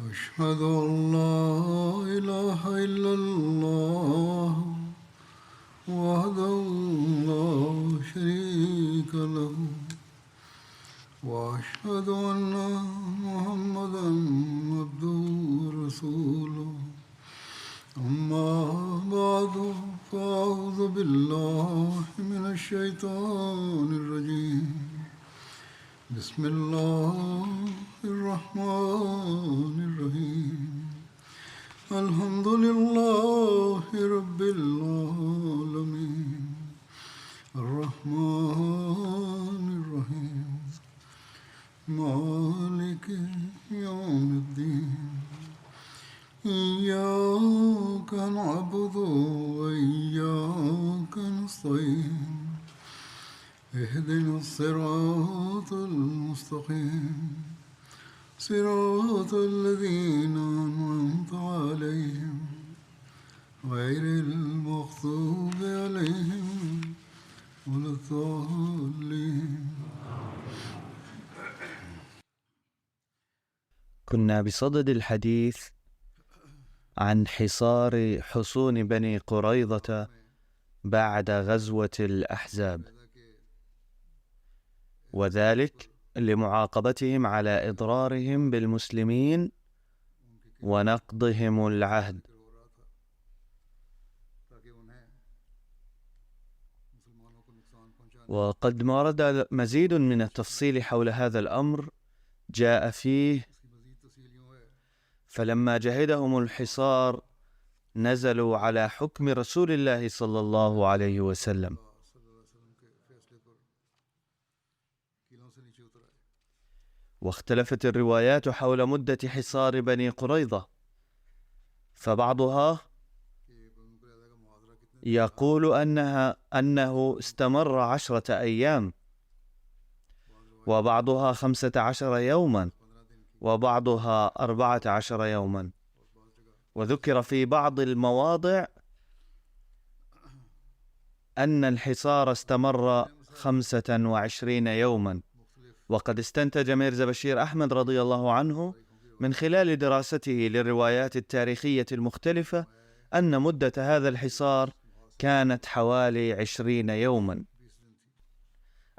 أشهد أن لا إله إلا الله وحده لا شريك له وأشهد أن محمدا عبده ورسوله أما بعد فأعوذ بالله من الشيطان الرجيم بسم الله الرحمن الرحيم الحمد لله رب العالمين الرحمن الرحيم مالك يوم الدين إياك نعبد وإياك نستعين اهدنا الصراط المستقيم صراط الذين أنعمت عليهم غير المغضوب عليهم ولا الضالين. كنا بصدد الحديث عن حصار حصون بني قريظة بعد غزوة الأحزاب، وذلك لمعاقبتهم على إضرارهم بالمسلمين ونقضهم العهد. وقد ورد مزيد من التفصيل حول هذا الأمر جاء فيه: فلما جهدهم الحصار نزلوا على حكم رسول الله صلى الله عليه وسلم. واختلفت الروايات حول مدة حصار بني قريظة، فبعضها يقول أنه استمر 10 أيام، وبعضها 15 يوما، وبعضها 14 يوما. وذكر في بعض المواضع أن الحصار استمر 25 يوما. وقد استنتج ميرزا بشير أحمد رضي الله عنه من خلال دراسته للروايات التاريخية المختلفة أن مدة هذا الحصار كانت حوالي 20 يوما.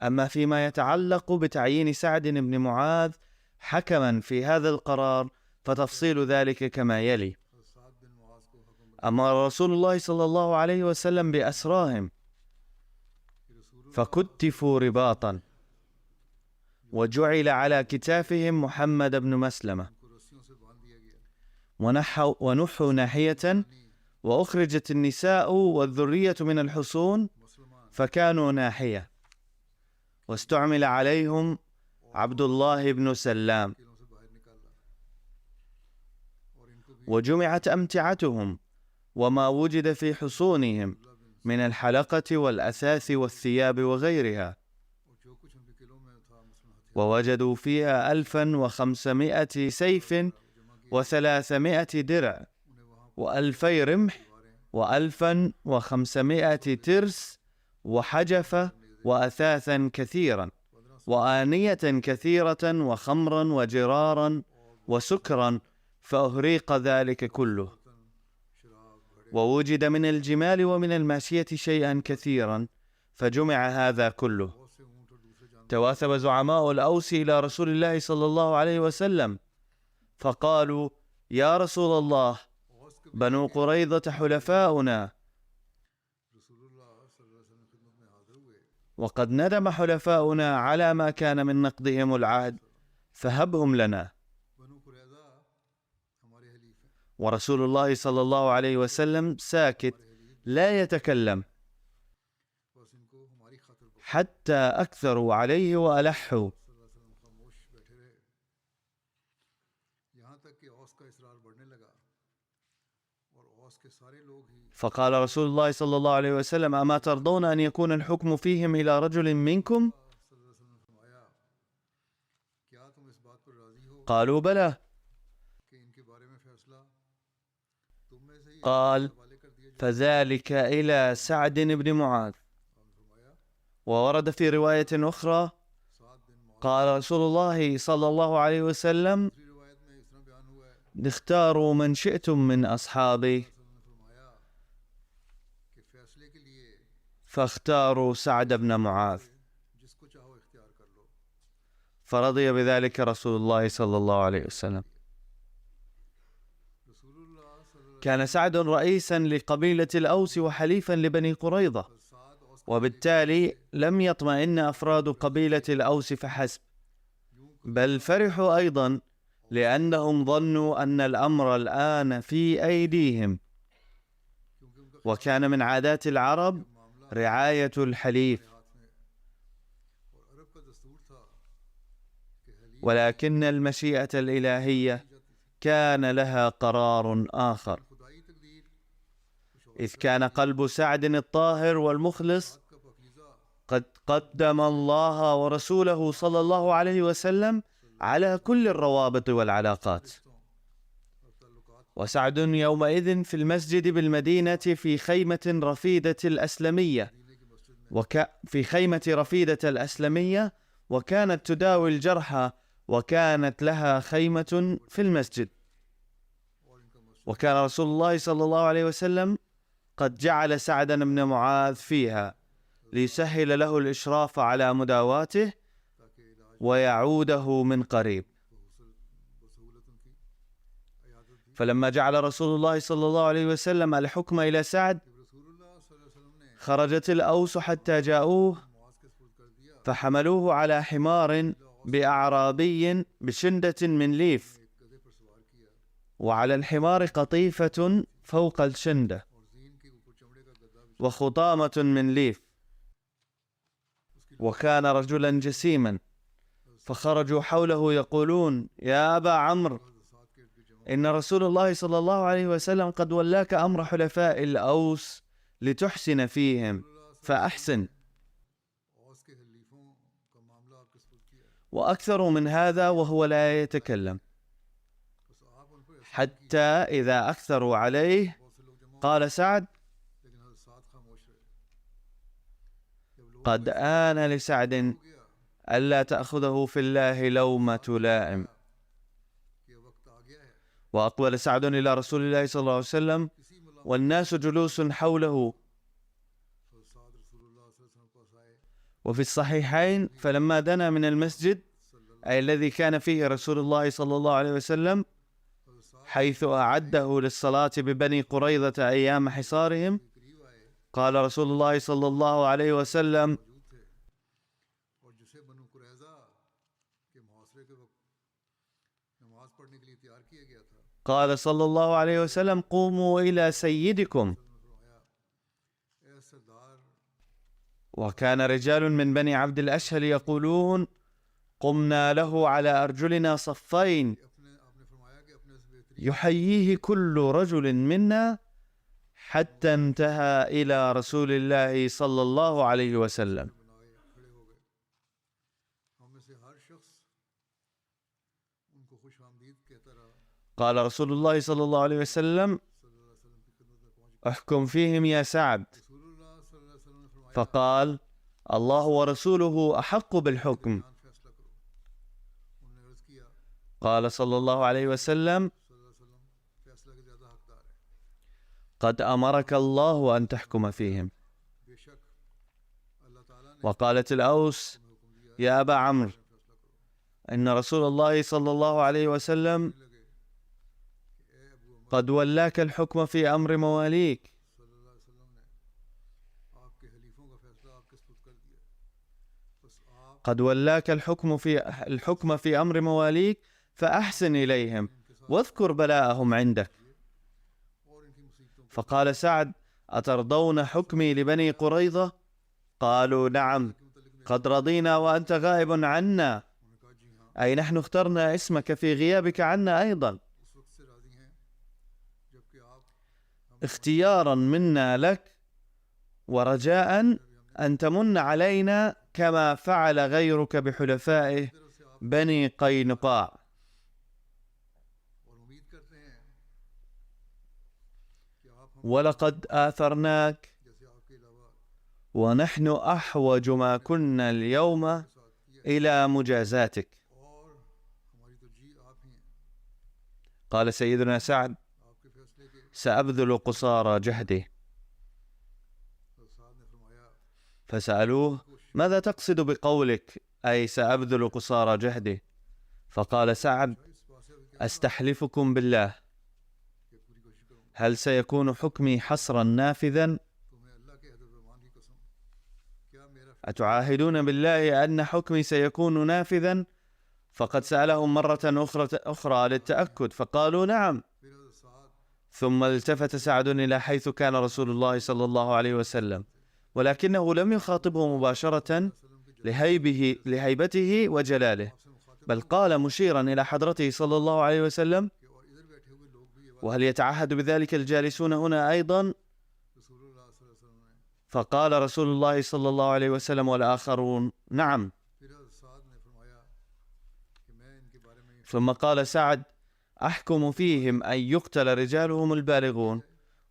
أما فيما يتعلق بتعيين سعد بن معاذ حكما في هذا القرار فتفصيل ذلك كما يلي: أمر رسول الله صلى الله عليه وسلم بأسراهم فكتفوا رباطا، وجعل على كتافهم محمد بن مسلمة، ونحوا ناحية، وأخرجت النساء والذرية من الحصون فكانوا ناحية، واستعمل عليهم عبد الله بن سلام، وجمعت أمتعتهم وما وجد في حصونهم من الحلقة والأثاث والثياب وغيرها، ووجدوا فيها 1500 سيف و300 درع و2000 رمح و1500 ترس وحجفة وأثاثا كثيرا وآنية كثيرة وخمرا وجرارا وسكرا، فأهريق ذلك كله. ووجد من الجمال ومن الماشية شيئا كثيرا فجمع هذا كله. تواثب زعماء الأوس إلى رسول الله صلى الله عليه وسلم فقالوا: يا رسول الله، بنو قريظة حلفاؤنا، وقد ندم حلفاؤنا على ما كان من نقضهم العهد، فهبهم لنا. ورسول الله صلى الله عليه وسلم ساكت لا يتكلم حتى أكثروا عليه وألحوا. فقال رسول الله صلى الله عليه وسلم: أما ترضون أن يكون الحكم فيهم إلى رجل منكم؟ قالوا: بلى. قال: فذلك إلى سعد بن معاذ. وورد في رواية أخرى قال رسول الله صلى الله عليه وسلم: اختاروا من شئتم من أصحابي، فاختاروا سعد بن معاذ، فرضي بذلك رسول الله صلى الله عليه وسلم. كان سعد رئيسا لقبيلة الأوس وحليفا لبني قريظة، وبالتالي لم يطمئن أفراد قبيلة الأوس فحسب، بل فرحوا أيضا لأنهم ظنوا أن الأمر الآن في أيديهم، وكان من عادات العرب رعاية الحليف. ولكن المشيئة الإلهية كان لها قرار آخر، إذ كان قلب سعد الطاهر والمخلص قد قدم الله ورسوله صلى الله عليه وسلم على كل الروابط والعلاقات. وسعد يومئذ في المسجد بالمدينة في خيمة رفيدة الأسلمية، وكانت تداوي الجرحى، وكانت لها خيمة في المسجد. وكان رسول الله صلى الله عليه وسلم قد جعل سعد بن معاذ فيها ليسهل له الإشراف على مداواته ويعوده من قريب. فلما جعل رسول الله صلى الله عليه وسلم الحكم إلى سعد، خرجت الأوس حتى جاءوه، فحملوه على حمار بأعرابي بشندة من ليف، وعلى الحمار قطيفة فوق الشندة وخطامة من ليف، وكان رجلا جسيما. فخرجوا حوله يقولون: يا أبا عمرو، إن رسول الله صلى الله عليه وسلم قد ولاك أمر حلفاء الأوس لتحسن فيهم، فأحسن. وأكثر من هذا وهو لا يتكلم، حتى إذا أكثروا عليه قال سعد: قد آن لسعد ألا تأخذه في الله لومة لائم. وأقبل سعد إلى رسول الله صلى الله عليه وسلم والناس جلوس حوله. وفي الصحيحين: فلما دنا من المسجد، أي الذي كان فيه رسول الله صلى الله عليه وسلم، حيث أعده للصلاة ببني قريظة أيام حصارهم، قال رسول الله صلى الله عليه وسلم: قال صلى الله عليه وسلم: قوموا إلى سيدكم. وكان رجال من بني عبد الأشهل يقولون: قمنا له على أرجلنا صفين، يحييه كل رجل منا، حتى انتهى إلى رسول الله صلى الله عليه وسلم. قال رسول الله صلى الله عليه وسلم: احكم فيهم يا سعد. فقال: الله ورسوله أحق بالحكم. قال صلى الله عليه وسلم: قد أمرك الله أن تحكم فيهم. وقالت الأوس: يا أبا عمرو، إن رسول الله صلى الله عليه وسلم قد ولاك الحكم في أمر مواليك، الحكم في أمر مواليك، فأحسن إليهم واذكر بلاءهم عندك. فقال سعد: أترضون حكمي لبني قريظة؟ قالوا: نعم، قد رضينا وأنت غائب عنا، أي نحن اخترنا اسمك في غيابك عنا أيضا، اختيارا منا لك ورجاء أن تمن علينا كما فعل غيرك بحلفائه بني قينقاع. ولقد آثرناك، ونحن أحوج ما كنا اليوم إلى مجازاتك. قال سيدنا سعد: سأبذل قصارى جهدي. فسألوه: ماذا تقصد بقولك أي سأبذل قصارى جهدي؟ فقال سعد: أستحلفكم بالله، هل سيكون حكمي حصرا نافذا؟ أتعاهدون بالله أن حكمي سيكون نافذا؟ فقد سألهم مرة أخرى للتأكد فقالوا نعم. ثم التفت سعد إلى حيث كان رسول الله صلى الله عليه وسلم، ولكنه لم يخاطبه مباشرة لهيبته وجلاله، بل قال مشيرا إلى حضرته صلى الله عليه وسلم: وهل يتعهد بذلك الجالسون هنا أيضا؟ فقال رسول الله صلى الله عليه وسلم والآخرون: نعم. ثم قال سعد: أحكم فيهم أن يقتل رجالهم البالغون،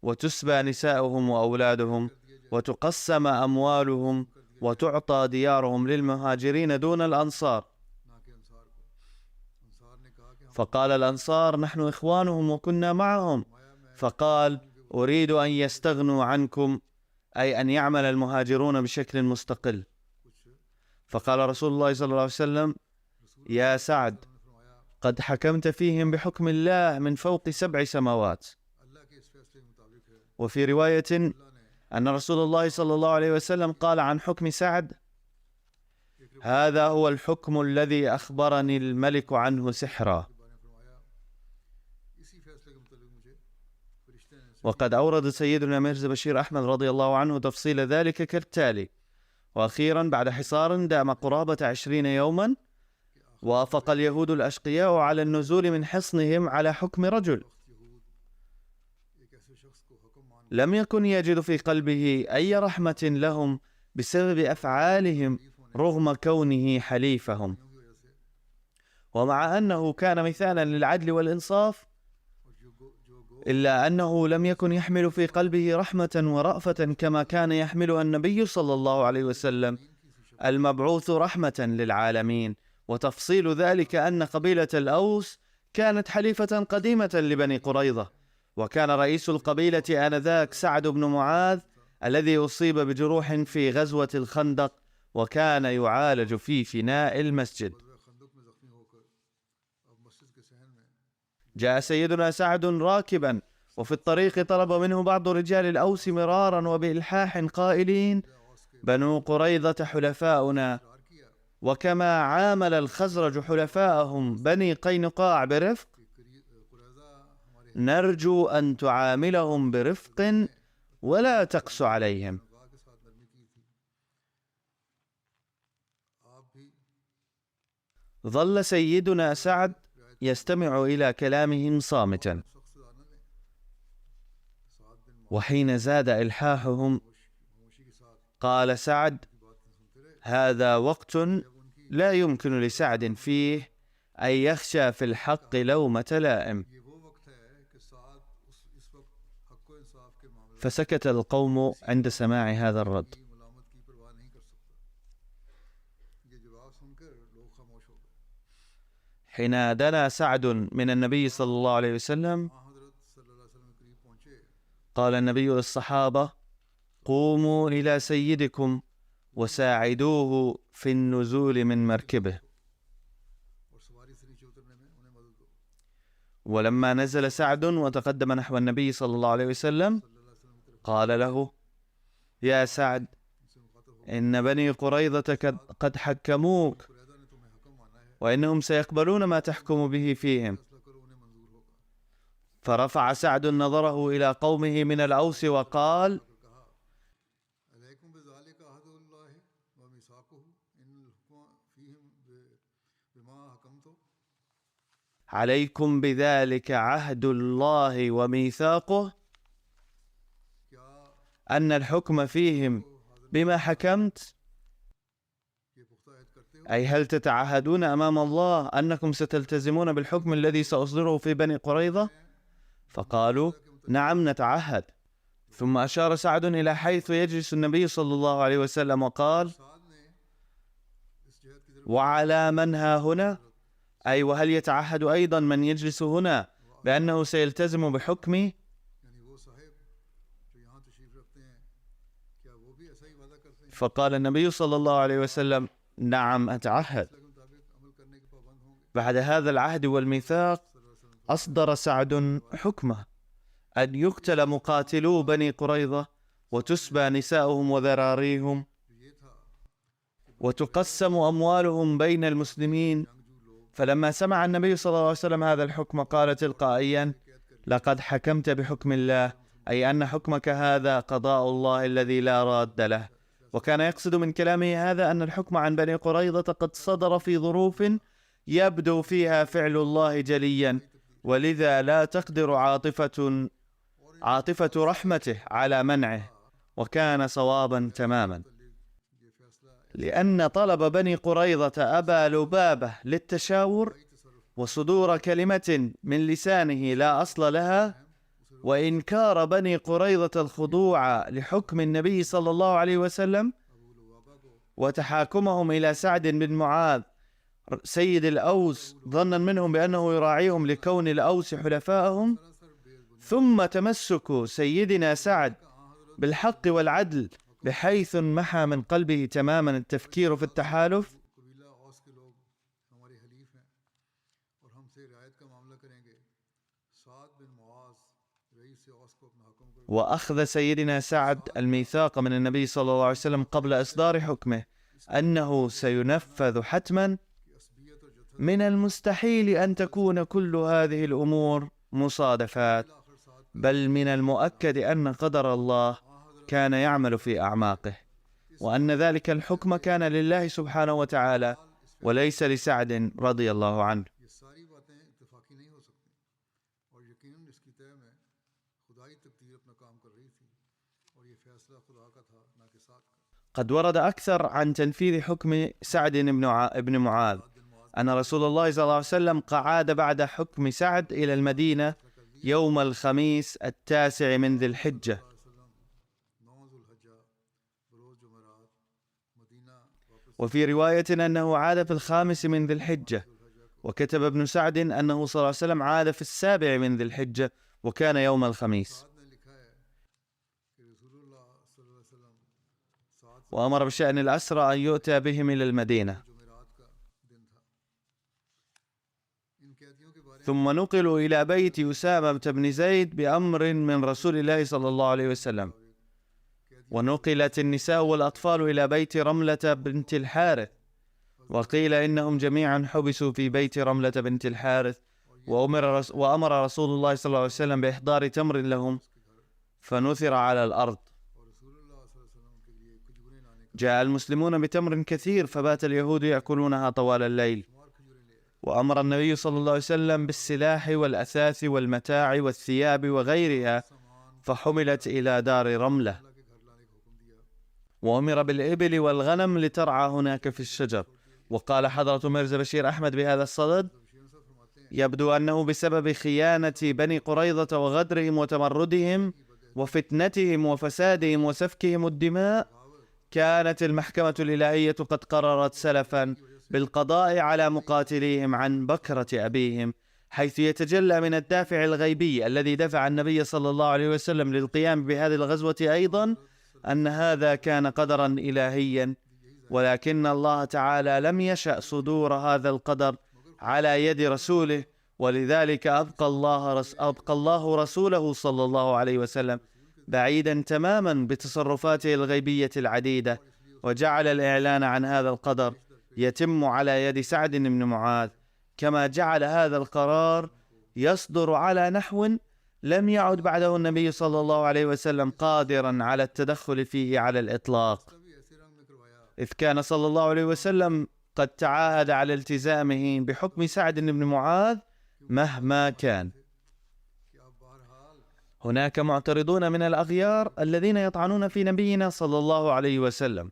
وتسبى نساؤهم وأولادهم، وتقسم أموالهم، وتعطى ديارهم للمهاجرين دون الأنصار. فقال الأنصار: نحن إخوانهم وكنا معهم. فقال: أريد أن يستغنوا عنكم، أي أن يعمل المهاجرون بشكل مستقل. فقال رسول الله صلى الله عليه وسلم: يا سعد، قد حكمت فيهم بحكم الله من فوق 7 سماوات. وفي رواية أن رسول الله صلى الله عليه وسلم قال عن حكم سعد: هذا هو الحكم الذي أخبرني الملك عنه سحرا. وقد أورد سيدنا ميرزا بشير أحمد رضي الله عنه تفصيل ذلك كالتالي: وأخيرا بعد حصار دام قرابة 20 يوما، وافق اليهود الأشقياء على النزول من حصنهم على حكم رجل لم يكن يجد في قلبه أي رحمة لهم بسبب أفعالهم رغم كونه حليفهم، ومع أنه كان مثالا للعدل والإنصاف، إلا أنه لم يكن يحمل في قلبه رحمة ورأفة كما كان يحملها النبي صلى الله عليه وسلم المبعوث رحمة للعالمين. وتفصيل ذلك أن قبيلة الأوس كانت حليفة قديمة لبني قريظة، وكان رئيس القبيلة آنذاك سعد بن معاذ الذي أصيب بجروح في غزوة الخندق، وكان يعالج في فناء المسجد. جاء سيدنا سعد راكبا، وفي الطريق طلب منه بعض رجال الأوس مرارا وبإلحاح قائلين: بنو قريظة حلفاؤنا، وكما عامل الخزرج حلفاءهم بني قينقاع برفق، نرجو أن تعاملهم برفق ولا تقس عليهم. ظل سيدنا سعد يستمع إلى كلامهم صامتا، وحين زاد إلحاحهم قال سعد: هذا وقت لا يمكن لسعد فيه أن يخشى في الحق لومة لائم. فسكت القوم عند سماع هذا الرد. حين دنا سعد من النبي صلى الله عليه وسلم قال النبي للصحابة: قوموا إلى سيدكم وساعدوه في النزول من مركبه. ولما نزل سعد وتقدم نحو النبي صلى الله عليه وسلم قال له: يا سعد، إن بني قريظة قد حكموك، وإنهم سيقبلون ما تحكم به فيهم. فرفع سعد نظره إلى قومه من الأوس وقال: عليكم بذلك عهد الله وميثاقه، أن الحكم فيهم بما حكمت، أي هل تتعهدون أمام الله أنكم ستلتزمون بالحكم الذي سأصدره في بني قريظة؟ فقالوا: نعم نتعهد. ثم أشار سعد إلى حيث يجلس النبي صلى الله عليه وسلم وقال: وعلى من ها هنا؟ أي وهل يتعهد أيضا من يجلس هنا بأنه سيلتزم بحكمي؟ فقال النبي صلى الله عليه وسلم: نعم أتعهد. بعد هذا العهد والميثاق أصدر سعد حكمه أن يقتل مقاتلو بني قريظة وتسبى نساؤهم وذراريهم وتقسم أموالهم بين المسلمين. فلما سمع النبي صلى الله عليه وسلم هذا الحكم قال تلقائيا: لقد حكمت بحكم الله، أي أن حكمك هذا قضاء الله الذي لا راد له. وكان يقصد من كلامه هذا أن الحكم عن بني قريظة قد صدر في ظروف يبدو فيها فعل الله جليا، ولذا لا تقدر عاطفة رحمته على منعه، وكان صوابا تماما، لأن طلب بني قريظة أبا لبابة للتشاور وصدور كلمة من لسانه لا أصل لها، وإنكار بني قريظة الخضوع لحكم النبي صلى الله عليه وسلم، وتحاكمهم إلى سعد بن معاذ سيد الأوس ظنا منهم بأنه يراعيهم لكون الأوس حلفائهم، ثم تمسك سيدنا سعد بالحق والعدل بحيث محى من قلبه تماما التفكير في التحالف، وأخذ سيدنا سعد الميثاق من النبي صلى الله عليه وسلم قبل إصدار حكمه أنه سينفذ حتما. من المستحيل أن تكون كل هذه الأمور مصادفات، بل من المؤكد أن قدر الله كان يعمل في أعماقه، وأن ذلك الحكم كان لله سبحانه وتعالى وليس لسعد رضي الله عنه. قد ورد أكثر عن تنفيذ حكم سعد بن معاذ أن رسول الله صلى الله عليه وسلم قعد بعد حكم سعد إلى المدينة يوم الخميس 9 من ذي الحجة، وفي رواية أنه عاد في 5 من ذي الحجة، وكتب ابن سعد أنه صلى الله عليه وسلم عاد في 7 من ذي الحجة وكان يوم الخميس، وأمر بشأن الأسرى أن يؤتى بهم إلى المدينة، ثم نقلوا إلى بيت أسامة بن زيد بأمر من رسول الله صلى الله عليه وسلم، ونقلت النساء والأطفال إلى بيت رملة بنت الحارث، وقيل إنهم جميعا حبسوا في بيت رملة بنت الحارث، وأمر رسول الله صلى الله عليه وسلم بإحضار تمر لهم فنثر على الأرض. جاء المسلمون بتمر كثير فبات اليهود يأكلونها طوال الليل، وأمر النبي صلى الله عليه وسلم بالسلاح والأثاث والمتاع والثياب وغيرها فحملت إلى دار رملة، وأمر بالإبل والغنم لترعى هناك في الشجر. وقال حضرة ميرزا بشير أحمد بهذا الصدد: يبدو أنه بسبب خيانة بني قريظة وغدرهم وتمردهم وفتنتهم وفسادهم وسفكهم الدماء كانت المحكمة الإلهية قد قررت سلفا بالقضاء على مقاتليهم عن بكرة أبيهم، حيث يتجلى من الدافع الغيبي الذي دفع النبي صلى الله عليه وسلم للقيام بهذه الغزوة أيضا أن هذا كان قدرا إلهيا، ولكن الله تعالى لم يشأ صدور هذا القدر على يد رسوله، ولذلك أبقى الله رسوله صلى الله عليه وسلم بعيدا تماما بتصرفاته الغيبية العديدة، وجعل الإعلان عن هذا القدر يتم على يد سعد بن معاذ، كما جعل هذا القرار يصدر على نحو لم يعد بعده النبي صلى الله عليه وسلم قادرا على التدخل فيه على الإطلاق، إذ كان صلى الله عليه وسلم قد تعاهد على التزامه بحكم سعد بن معاذ مهما كان. هناك معترضون من الأغيار الذين يطعنون في نبينا صلى الله عليه وسلم،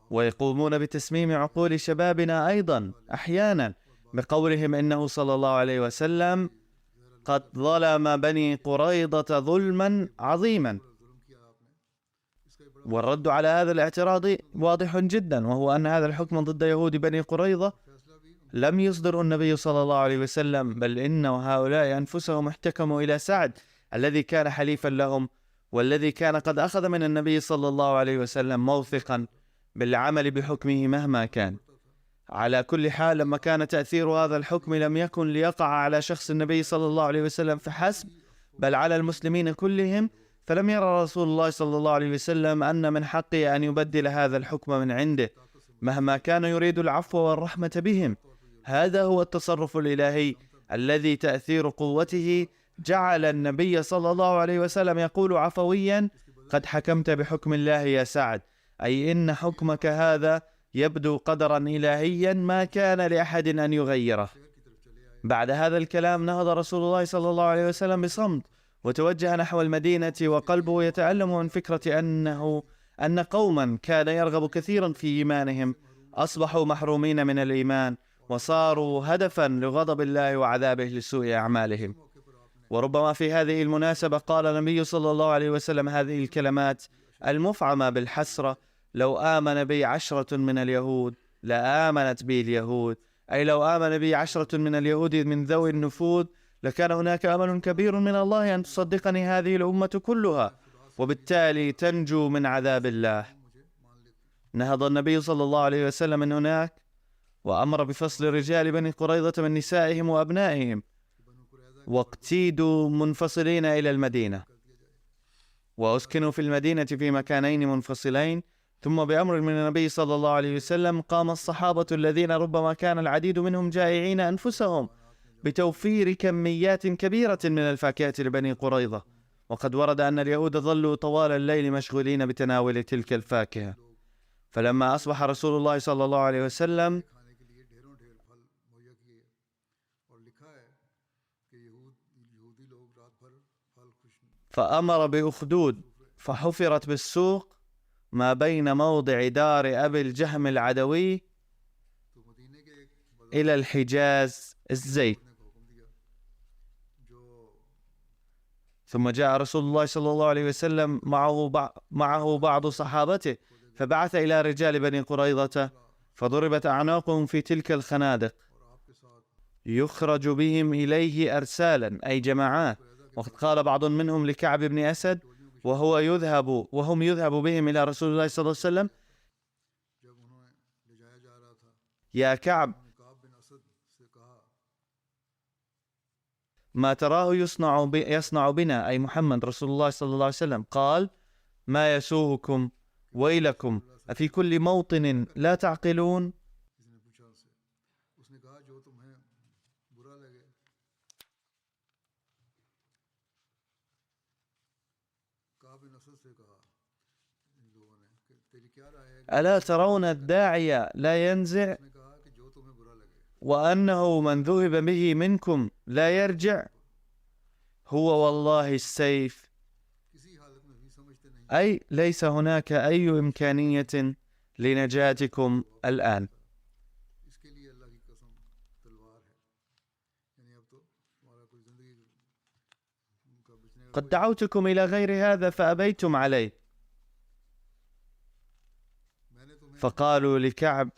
ويقومون بتسميم عقول شبابنا أيضا أحيانا بقولهم إنه صلى الله عليه وسلم قد ظلم بني قريظة ظلما عظيما. والرد على هذا الاعتراض واضح جدا، وهو أن هذا الحكم ضد يهود بني قريظة لم يصدره النبي صلى الله عليه وسلم، بل إن هؤلاء أنفسهم احتكموا إلى سعد الذي كان حليفا لهم، والذي كان قد أخذ من النبي صلى الله عليه وسلم موثقا بالعمل بحكمه مهما كان. على كل حال، لما كان تأثير هذا الحكم لم يكن ليقع على شخص النبي صلى الله عليه وسلم فحسب، بل على المسلمين كلهم، فلم يرى رسول الله صلى الله عليه وسلم أن من حقه أن يبدل هذا الحكم من عنده مهما كان يريد العفو والرحمة بهم. هذا هو التصرف الإلهي الذي تأثير قوته جعل النبي صلى الله عليه وسلم يقول عفويا: قد حكمت بحكم الله يا سعد، أي إن حكمك هذا يبدو قدرا إلهيا ما كان لأحد أن يغيره. بعد هذا الكلام نهض رسول الله صلى الله عليه وسلم بصمت وتوجه نحو المدينة، وقلبه يتألم من فكرة أن قوما كان يرغب كثيرا في إيمانهم أصبحوا محرومين من الإيمان وصاروا هدفا لغضب الله وعذابه لسوء أعمالهم. وربما في هذه المناسبة قال النبي صلى الله عليه وسلم هذه الكلمات المفعمة بالحسرة: لو آمن بي 10 من اليهود لآمنت بي اليهود، أي لو آمن بي 10 من اليهود من ذوي النفوذ لكان هناك أمل كبير من الله أن تصدقني هذه الأمة كلها، وبالتالي تنجو من عذاب الله. نهض النبي صلى الله عليه وسلم من هناك وأمر بفصل رجال بني قريظة من نسائهم وأبنائهم، واقتيدوا منفصلين إلى المدينة، وأسكنوا في المدينة في مكانين منفصلين. ثم بأمر من النبي صلى الله عليه وسلم قام الصحابة الذين ربما كان العديد منهم جائعين أنفسهم بتوفير كميات كبيرة من الفاكهة لبني قريظة، وقد ورد أن اليهود ظلوا طوال الليل مشغولين بتناول تلك الفاكهة. فلما أصبح رسول الله صلى الله عليه وسلم فأمر بأخدود فحفرت بالسوق ما بين موضع دار أبي الجهم العدوي إلى الحجاز الزيت. ثم جاء رسول الله صلى الله عليه وسلم معه بعض صحابته، فبعث إلى رجال بني قريظة فضربت أعناقهم في تلك الخنادق، يخرج بهم إليه أرسالا أي جماعات. وقد قال بعض منهم لكعب بن أسد وهم يذهب بهم إلى رسول الله صلى الله عليه وسلم: يا كعب، ما تراه يصنع بنا، أي محمد رسول الله صلى الله عليه وسلم؟ قال: ما يسوءكم ويلكم، أفي كل موطن لا تعقلون؟ ألا ترون الداعي لا ينزع، وأنه من ذهب به منكم لا يرجع؟ هو والله السيف، أي ليس هناك أي إمكانية لنجاتكم الآن. قد دعوتكم إلى غير هذا فأبيتم عليه. فقالوا لكعب: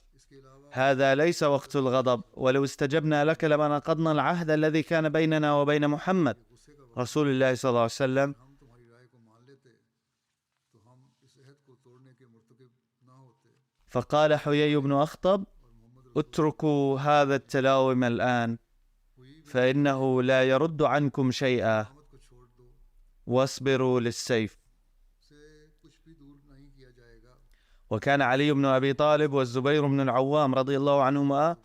هذا ليس وقت الغضب، ولو استجبنا لك لما نقضنا العهد الذي كان بيننا وبين محمد رسول الله صلى الله عليه وسلم. فقال حيي بن أخطب: اتركوا هذا التلاوم الآن فإنه لا يرد عنكم شيئا، واصبروا للسيف. وكان علي بن أبي طالب والزبير بن العوام رضي الله عنهما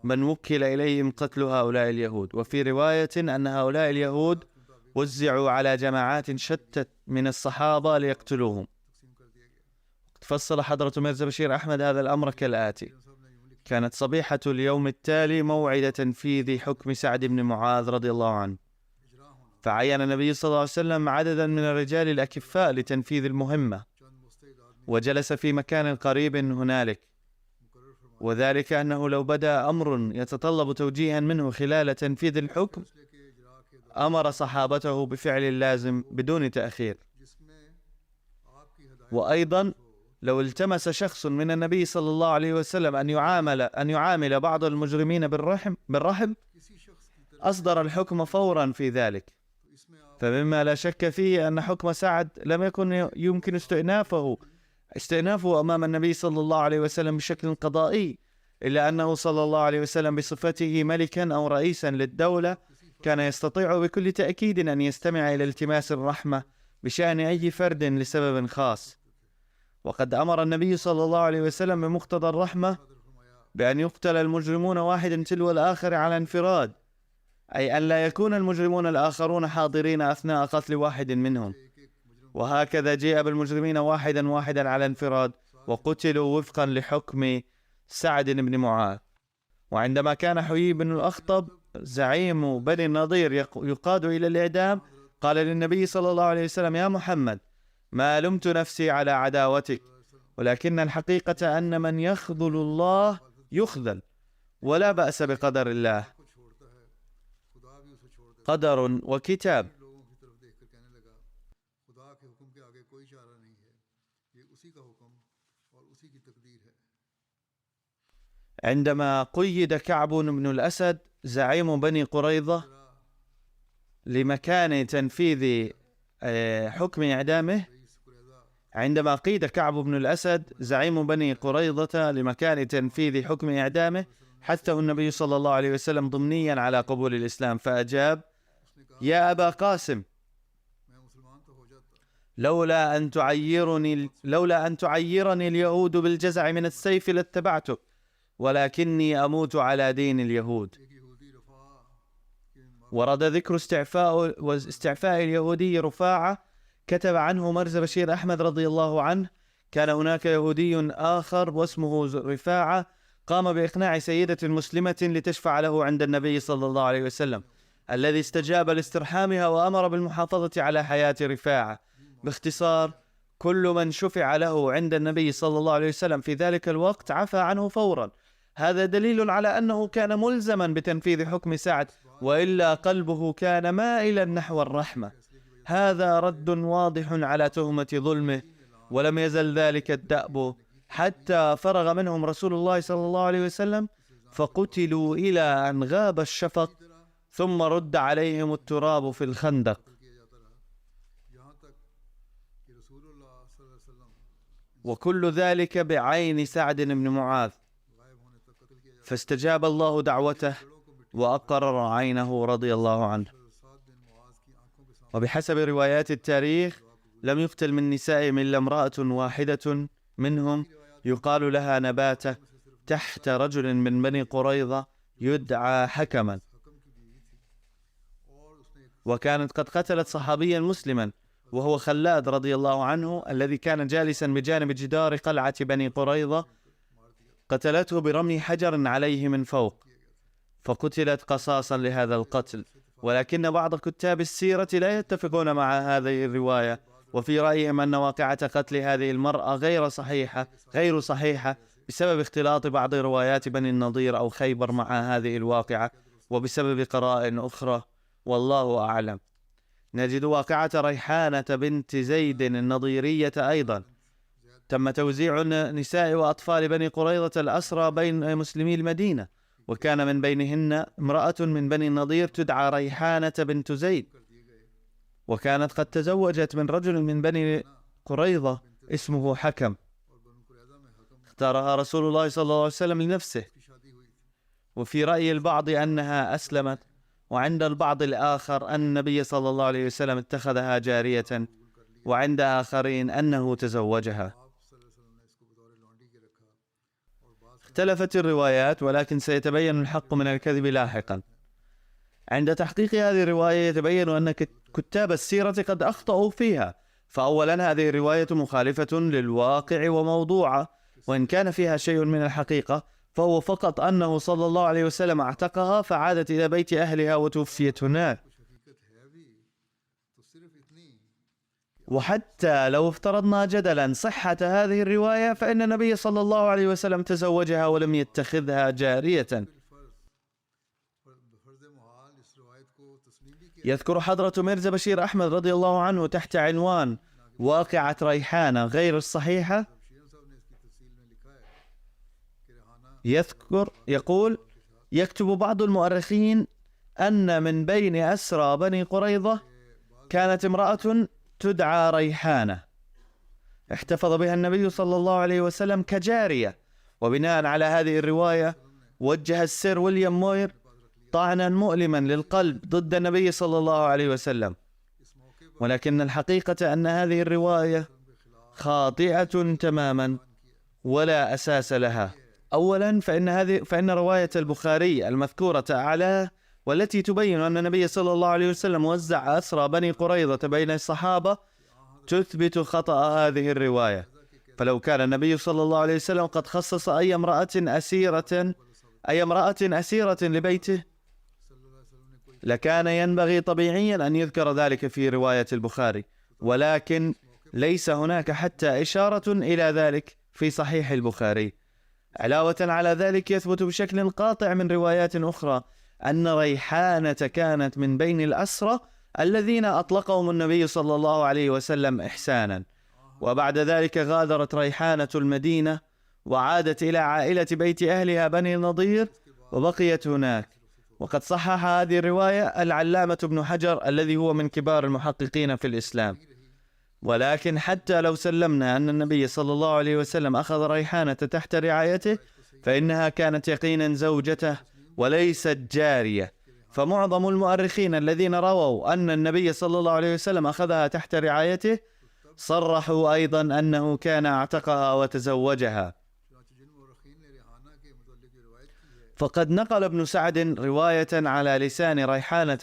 من وكل إليهم قتل هؤلاء اليهود. وفي رواية أن هؤلاء اليهود وزعوا على جماعات شتت من الصحابة ليقتلوهم. فصل حضرة ميرزا بشير أحمد هذا الأمر كالآتي: كانت صبيحة اليوم التالي موعد تنفيذ حكم سعد بن معاذ رضي الله عنه، فعين النبي صلى الله عليه وسلم عددا من الرجال الأكفاء لتنفيذ المهمة، وجلس في مكان قريب هنالك، وذلك أنه لو بدأ أمر يتطلب توجيها منه خلال تنفيذ الحكم أمر صحابته بفعل اللازم بدون تأخير. وأيضا لو التمس شخص من النبي صلى الله عليه وسلم أن يعامل بعض المجرمين بالرحم أصدر الحكم فورا في ذلك. فمما لا شك فيه أن حكم سعد لم يكن يمكن استئنافه أمام النبي صلى الله عليه وسلم بشكل قضائي، إلا أنه صلى الله عليه وسلم بصفته ملكا أو رئيسا للدولة كان يستطيع بكل تأكيد أن يستمع إلى التماس الرحمة بشأن أي فرد لسبب خاص. وقد أمر النبي صلى الله عليه وسلم بمقتضى الرحمة بأن يقتل المجرمون واحدا تلو الآخر على انفراد، أي أن لا يكون المجرمون الآخرون حاضرين أثناء قتل واحد منهم. وهكذا جاء بالمجرمين واحدا على انفراد وقتلوا وفقا لحكم سعد بن معاذ. وعندما كان حيي بن الأخطب زعيم بني النضير يقاد إلى الإعدام، قال للنبي صلى الله عليه وسلم: يا محمد، ما لمت نفسي على عداوتك، ولكن الحقيقة أن من يخذل الله يخذل، ولا بأس بقدر الله، قدر وكتاب. عندما قيد كعب بن الأسد زعيم بني قريظة لمكان تنفيذ حكم إعدامه، عندما قيد كعب بن الأسد زعيم بني قريظة لمكان تنفيذ حكم إعدامه، حثه النبي صلى الله عليه وسلم ضمنيا على قبول الإسلام، فأجاب: يا أبا قاسم، لولا أن تعيرني اليهود بالجزع من السيف لاتبعتك، ولكني أموت على دين اليهود. ورد ذكر استعفاء اليهودي رفاعة كتب عنه مرزا بشير أحمد رضي الله عنه: كان هناك يهودي آخر واسمه رفاعة قام بإقناع سيدة مسلمة لتشفع له عند النبي صلى الله عليه وسلم، الذي استجاب لاسترحامها وأمر بالمحافظة على حياة رفاعة. باختصار، كل من شفع له عند النبي صلى الله عليه وسلم في ذلك الوقت عفى عنه فورا. هذا دليل على أنه كان ملزما بتنفيذ حكم سعد، وإلا قلبه كان مائلا نحو الرحمة. هذا رد واضح على تهمة ظلمه، ولم يزل ذلك الدأب حتى فرغ منهم رسول الله صلى الله عليه وسلم، فقتلوا إلى أن غاب الشفق، ثم رد عليهم التراب في الخندق. وكل ذلك بعين سعد بن معاذ، فاستجاب الله دعوته وأقرر عينه رضي الله عنه. وبحسب روايات التاريخ لم يقتل من نسائهم إلا امرأة واحدة منهم يقال لها نباتة، تحت رجل من بني قريظة يدعى حكما، وكانت قد قتلت صحابيا مسلما وهو خلاد رضي الله عنه، الذي كان جالسا بجانب جدار قلعة بني قريظة، قتلته برمي حجر عليه من فوق، فقتلت قصاصا لهذا القتل. ولكن بعض كتاب السيرة لا يتفقون مع هذه الرواية، وفي رأيهم أن واقعة قتل هذه المرأة غير صحيحة بسبب اختلاط بعض روايات بني النضير أو خيبر مع هذه الواقعة، وبسبب قرائن أخرى، والله أعلم. نجد واقعة ريحانة بنت زيد النضيرية أيضا، تم توزيع نساء وأطفال بني قريظة الأسرى بين مسلمي المدينة، وكان من بينهن امرأة من بني النضير تدعى ريحانة بنت زيد، وكانت قد تزوجت من رجل من بني قريظة اسمه حكم، اختارها رسول الله صلى الله عليه وسلم لنفسه. وفي رأي البعض أنها أسلمت، وعند البعض الآخر أن النبي صلى الله عليه وسلم اتخذها جارية، وعند آخرين أنه تزوجها. اختلفت الروايات، ولكن سيتبين الحق من الكذب لاحقا. عند تحقيق هذه الرواية يتبين أن كتاب السيرة قد أخطأوا فيها. فأولا، هذه الرواية مخالفة للواقع وموضوعة، وإن كان فيها شيء من الحقيقة فهو فقط أنه صلى الله عليه وسلم اعتقها فعادت إلى بيت أهلها وتوفيت هناك. وحتى لو افترضنا جدلا صحة هذه الرواية، فإن النبي صلى الله عليه وسلم تزوجها ولم يتخذها جارية. يذكر حضرة مرزا بشير أحمد رضي الله عنه تحت عنوان واقعة ريحانة غير الصحيحة يقول: يكتب بعض المؤرخين أن من بين أسرى بني قريظة كانت امرأة تدعى ريحانة احتفظ بها النبي صلى الله عليه وسلم كجارية، وبناء على هذه الرواية وجه السير ويليام موير طعنا مؤلما للقلب ضد النبي صلى الله عليه وسلم، ولكن الحقيقة أن هذه الرواية خاطئة تماما ولا أساس لها. أولا فإن رواية البخاري المذكورة أعلاه والتي تبين أن النبي صلى الله عليه وسلم وزع أسرى بني قريظة بين الصحابة تثبت خطأ هذه الرواية، فلو كان النبي صلى الله عليه وسلم قد خصص أي امرأة أسيرة لبيته لكان ينبغي طبيعيا أن يذكر ذلك في رواية البخاري، ولكن ليس هناك حتى إشارة إلى ذلك في صحيح البخاري. علاوة على ذلك يثبت بشكل قاطع من روايات أخرى أن ريحانة كانت من بين الأسرى الذين أطلقهم النبي صلى الله عليه وسلم إحسانا، وبعد ذلك غادرت ريحانة المدينة وعادت إلى عائلة بيت أهلها بني النضير وبقيت هناك. وقد صحح هذه الرواية العلامة ابن حجر الذي هو من كبار المحققين في الإسلام. ولكن حتى لو سلمنا أن النبي صلى الله عليه وسلم أخذ ريحانة تحت رعايته فإنها كانت يقينا زوجته وليست جارية، فمعظم المؤرخين الذين رووا أن النبي صلى الله عليه وسلم أخذها تحت رعايته صرحوا أيضا أنه كان اعتقها وتزوجها. فقد نقل ابن سعد رواية على لسان ريحانة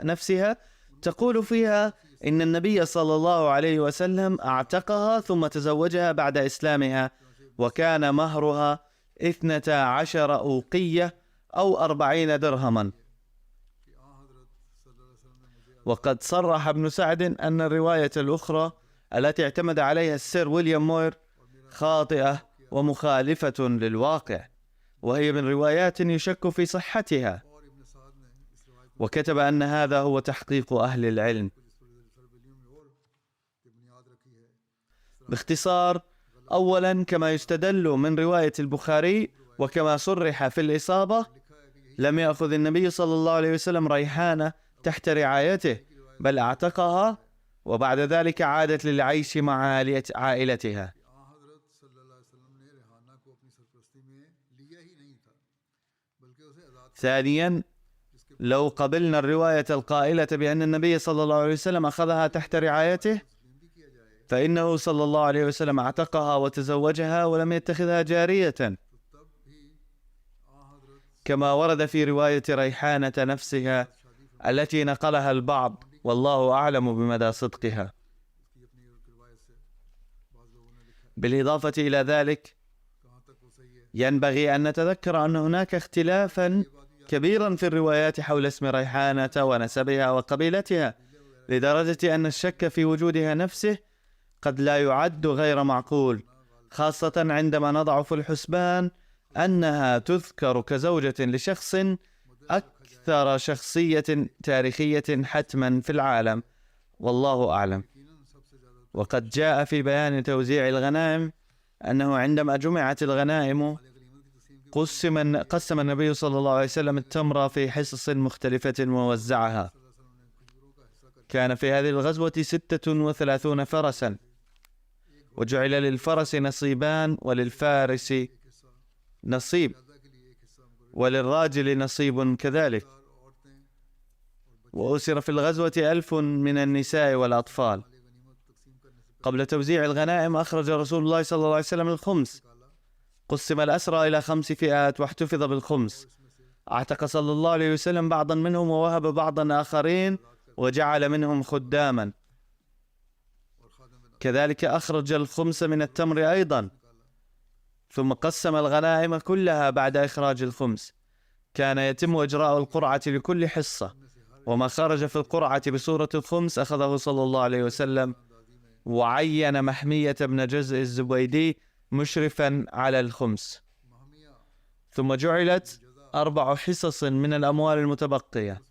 نفسها تقول فيها إن النبي صلى الله عليه وسلم اعتقها ثم تزوجها بعد إسلامها، وكان مهرها 12 أوقية أو 40 درهما. وقد صرح ابن سعد أن الرواية الأخرى التي اعتمد عليها السير ويليام موير خاطئة ومخالفة للواقع، وهي من روايات يشك في صحتها، وكتب أن هذا هو تحقيق أهل العلم. باختصار، أولا كما يستدل من رواية البخاري وكما صرح في الإصابة، لم يأخذ النبي صلى الله عليه وسلم ريحانة تحت رعايته بل اعتقها وبعد ذلك عادت للعيش مع عائلتها. ثانيا، لو قبلنا الرواية القائلة بأن النبي صلى الله عليه وسلم أخذها تحت رعايته فإنه صلى الله عليه وسلم اعتقها وتزوجها ولم يتخذها جارية، كما ورد في رواية ريحانة نفسها التي نقلها البعض والله أعلم بمدى صدقها. بالإضافة إلى ذلك ينبغي أن نتذكر أن هناك اختلافا كبيرا في الروايات حول اسم ريحانة ونسبها وقبيلتها، لدرجة أن الشك في وجودها نفسه قد لا يعد غير معقول، خاصة عندما نضع في الحسبان أنها تذكر كزوجة لشخص أكثر شخصية تاريخية حتما في العالم، والله أعلم. وقد جاء في بيان توزيع الغنائم أنه عندما جمعت الغنائم قسم النبي صلى الله عليه وسلم التمر في حصص مختلفة ووزعها. كان في هذه الغزوة 36 فرسا، وجعل للفرس نصيبان وللفارس نصيب وللراجل نصيب كذلك، وأسر في الغزوة 1000 من النساء والأطفال. قبل توزيع الغنائم أخرج رسول الله صلى الله عليه وسلم الخمس، قسم الأسرى إلى 5 فئات واحتفظ بالخمس. اعتق صلى الله عليه وسلم بعضا منهم ووهب بعضا آخرين وجعل منهم خداما. كذلك أخرج الخمس من التمر أيضا، ثم قسم الغنائم كلها بعد إخراج الخمس. كان يتم إجراء القرعة لكل حصة، وما خرج في القرعة بصورة الخمس أخذه صلى الله عليه وسلم، وعين محمية بن جزء الزبيدي مشرفا على الخمس. ثم جعلت 4 حصص من الأموال المتبقية.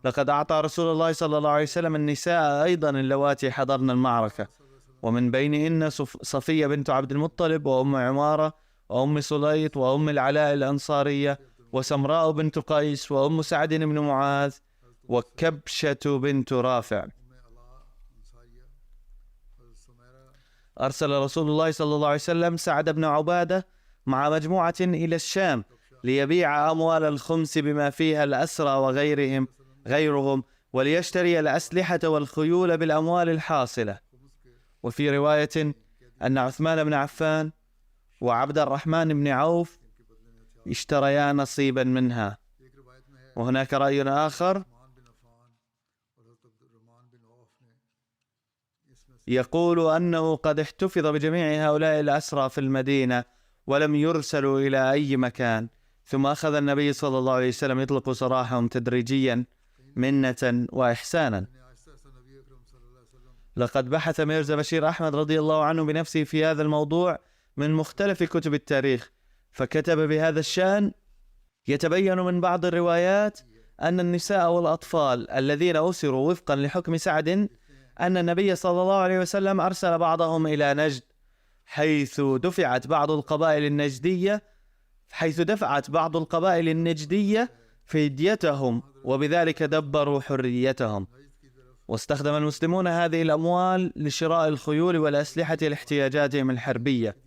لقد أعطى رسول الله صلى الله عليه وسلم النساء أيضا اللواتي حضرن المعركة، ومن بينهن صفية بنت عبد المطلب وأم عمارة وأم سليط وأم العلاء الأنصارية وسمراء بنت قيس وأم سعد بن معاذ وكبشة بنت رافع. أرسل رسول الله صلى الله عليه وسلم سعد بن عبادة مع مجموعة إلى الشام ليبيع أموال الخمس بما فيها الأسرى غيرهم وليشتري الأسلحة والخيول بالأموال الحاصلة. وفي رواية أن عثمان بن عفان وعبد الرحمن بن عوف اشتريا نصيبا منها. وهناك رأي آخر يقول أنه قد احتفظ بجميع هؤلاء الأسرى في المدينة ولم يرسلوا إلى أي مكان، ثم أخذ النبي صلى الله عليه وسلم يطلق سراحهم تدريجيا منة وإحسانا. لقد بحث ميرزا بشير أحمد رضي الله عنه بنفسه في هذا الموضوع من مختلف كتب التاريخ، فكتب بهذا الشأن: يتبين من بعض الروايات أن النساء والأطفال الذين أسروا وفقا لحكم سعد أن النبي صلى الله عليه وسلم أرسل بعضهم إلى نجد، حيث دفعت بعض القبائل النجدية فديتهم، وبذلك دبروا حريتهم. واستخدم المسلمون هذه الأموال لشراء الخيول والأسلحة لاحتياجاتهم الحربية،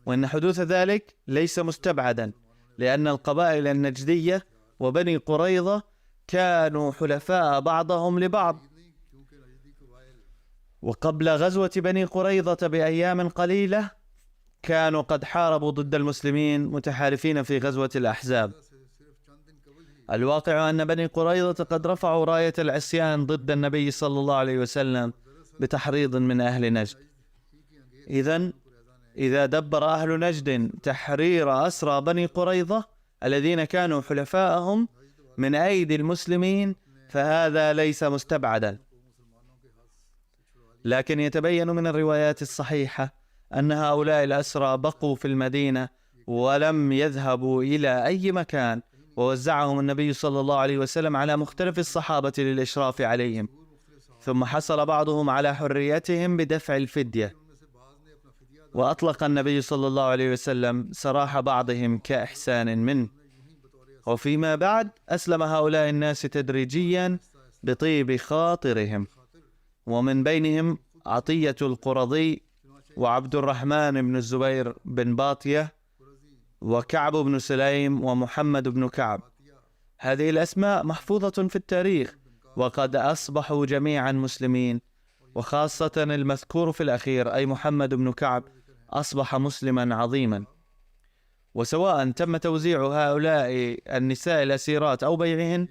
وإن حدوث ذلك ليس مستبعدا، لأن القبائل النجدية وبني قريظة كانوا حلفاء بعضهم لبعض. وقبل غزوة بني قريظة بأيام قليلة كانوا قد حاربوا ضد المسلمين متحالفين في غزوة الأحزاب. الواقع أن بني قريظة قد رفعوا راية العصيان ضد النبي صلى الله عليه وسلم بتحريض من أهل نجد. إذا دبر أهل نجد تحرير أسرى بني قريظة الذين كانوا حلفاءهم من أيدي المسلمين فهذا ليس مستبعدا، لكن يتبين من الروايات الصحيحة أن هؤلاء الأسرى بقوا في المدينة ولم يذهبوا إلى أي مكان، ووزعهم النبي صلى الله عليه وسلم على مختلف الصحابة للإشراف عليهم، ثم حصل بعضهم على حريتهم بدفع الفدية، وأطلق النبي صلى الله عليه وسلم سراح بعضهم كإحسان منه. وفيما بعد أسلم هؤلاء الناس تدريجيا بطيب خاطرهم، ومن بينهم عطية القرظي وعبد الرحمن بن الزبير بن باطية وكعب بن سليم ومحمد بن كعب. هذه الأسماء محفوظة في التاريخ وقد أصبحوا جميعا مسلمين، وخاصة المذكور في الأخير أي محمد بن كعب أصبح مسلما عظيما. وسواء تم توزيع هؤلاء النساء الأسيرات أو بيعهن،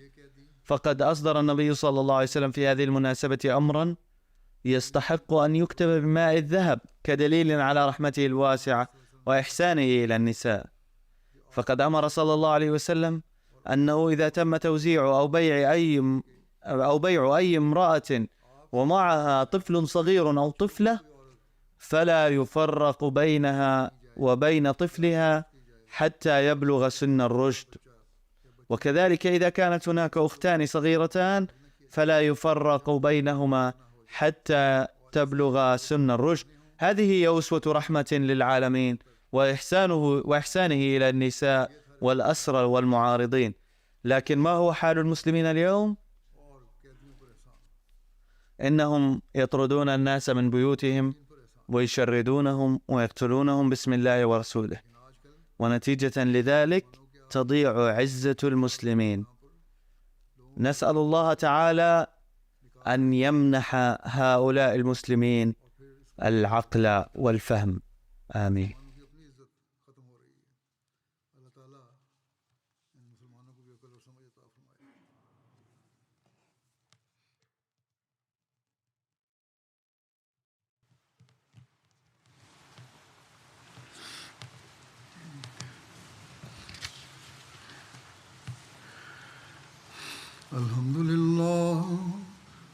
فقد أصدر النبي صلى الله عليه وسلم في هذه المناسبة أمرا يستحق أن يكتب بماء الذهب كدليل على رحمته الواسعة وإحسانه إلى النساء. فقد أمر صلى الله عليه وسلم أنه إذا تم توزيع أو بيع أي امرأة ومعها طفل صغير أو طفلة فلا يفرق بينها وبين طفلها حتى يبلغ سن الرشد، وكذلك إذا كانت هناك أختان صغيرتان فلا يفرق بينهما حتى تبلغ سن الرشد. هذه هي أسوة رحمة للعالمين وإحسانه إلى النساء والأسرى والمعارضين. لكن ما هو حال المسلمين اليوم؟ إنهم يطردون الناس من بيوتهم ويشردونهم ويقتلونهم باسم الله ورسوله، ونتيجة لذلك تضيع عزة المسلمين. نسأل الله تعالى أن يمنح هؤلاء المسلمين العقل والفهم، آمين.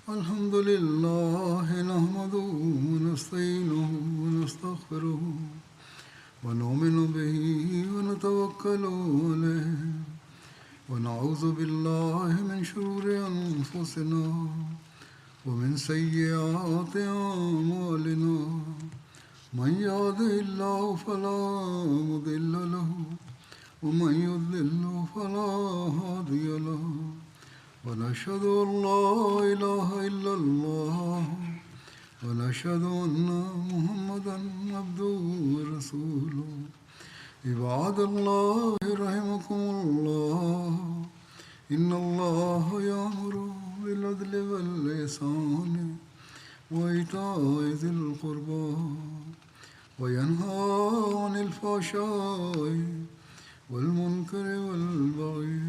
الحمد لله نحمده ونستعينه ونستغفره ونؤمن به ونتوكل عليه ونعوذ بالله من شرور أنفسنا ومن سيئات أعمالنا من يهده الله فلا مضل له ومن يضلل فلا هادي له ونشهد أن لا إله إلا الله ونشهد أن محمدا عبده ورسوله عباد الله رحمكم الله إن الله يأمر بالعدل والإحسان وإيتاء ذي القربى وينهى عن الفحشاء والمنكر والبغي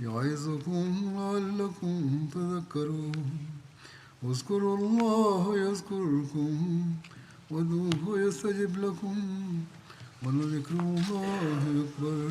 يعظكم لعلكم تذكرون واذكروا الله يذكركم وادعوه يستجب لكم ولذكر الله أكبر